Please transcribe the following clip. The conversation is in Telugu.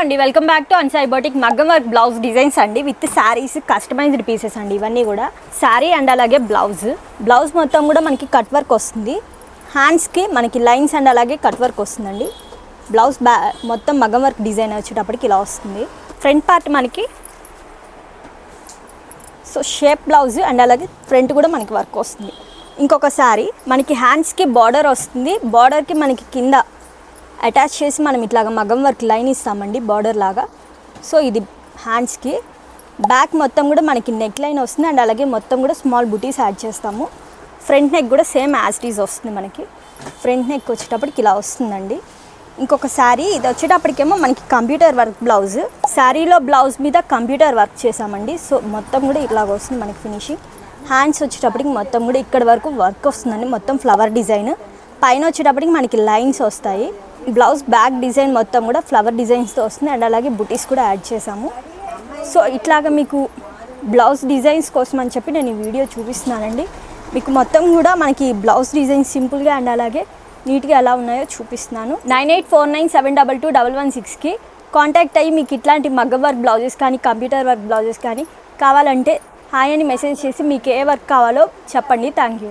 అండి, వెల్కమ్ బ్యాక్ టు అన్సాయి బోటిక్ మగ్గం వర్క్ బ్లౌజ్ డిజైన్స్ అండి విత్ శారీస్ కస్టమైజ్డ్ పీసెస్ అండి. ఇవన్నీ కూడా శారీ అండ్ అలాగే బ్లౌజ్ మొత్తం కూడా మనకి కట్ వర్క్ వస్తుంది. హ్యాండ్స్కి మనకి లైన్స్ అండ్ అలాగే కట్ వర్క్ వస్తుందండి. బ్లౌజ్ మొత్తం మగ్గం వర్క్ డిజైన్ వచ్చేటప్పటికి ఇలా వస్తుంది. ఫ్రంట్ పార్ట్ మనకి షేప్ బ్లౌజ్ అండ్ అలాగే ఫ్రంట్ కూడా మనకి వర్క్ వస్తుంది. ఇంకొక శారీ మనకి హ్యాండ్స్కి బార్డర్ వస్తుంది. బార్డర్కి మనకి కింద అటాచ్ చేసి మనం ఇట్లాగా మగ్గం వర్క్ లైన్ ఇస్తామండి బార్డర్ లాగా. సో ఇది హ్యాండ్స్కి. బ్యాక్ మొత్తం కూడా మనకి నెక్ లైన్ వస్తుంది అండ్ అలాగే మొత్తం కూడా స్మాల్ బుటీస్ యాడ్ చేస్తాము. ఫ్రంట్ నెక్ కూడా సేమ్ యాజ్ ఇట్ ఈజ్ వస్తుంది. మనకి ఫ్రంట్ నెక్ వచ్చేటప్పటికి ఇలా వస్తుందండి. ఇంకొక శారీ ఇది వచ్చేటప్పటికేమో మనకి కంప్యూటర్ వర్క్ బ్లౌజ్. శారీలో బ్లౌజ్ మీద కంప్యూటర్ వర్క్ చేసామండి. సో మొత్తం కూడా ఇలాగ వస్తుంది మనకి ఫినిషింగ్. హ్యాండ్స్ వచ్చేటప్పటికి మొత్తం కూడా ఇక్కడ వరకు వర్క్ వస్తుందండి. మొత్తం ఫ్లవర్ డిజైన్ పైన వచ్చేటప్పటికి మనకి లైన్స్ వస్తాయి. బ్లౌజ్ బ్యాక్ డిజైన్ మొత్తం కూడా ఫ్లవర్ డిజైన్స్తో వస్తుంది అండ్ అలాగే బుటీస్ కూడా యాడ్ చేసాము. సో ఇట్లాగా మీకు బ్లౌజ్ డిజైన్స్ కోసం అని చెప్పి నేను ఈ వీడియో చూపిస్తున్నానండి. మీకు మొత్తం కూడా మనకి బ్లౌజ్ డిజైన్స్ సింపుల్గా అండ్ అలాగే నీట్గా ఎలా ఉన్నాయో చూపిస్తున్నాను. 9849722116కి కాంటాక్ట్ అయ్యి మీకు ఇట్లాంటి మగ్గం వర్క్ బ్లౌజెస్ కానీ కంప్యూటర్ వర్క్ బ్లౌజెస్ కానీ కావాలంటే హాయ్ అని మెసేజ్ చేసి మీకు ఏ వర్క్ కావాలో చెప్పండి. Thank you.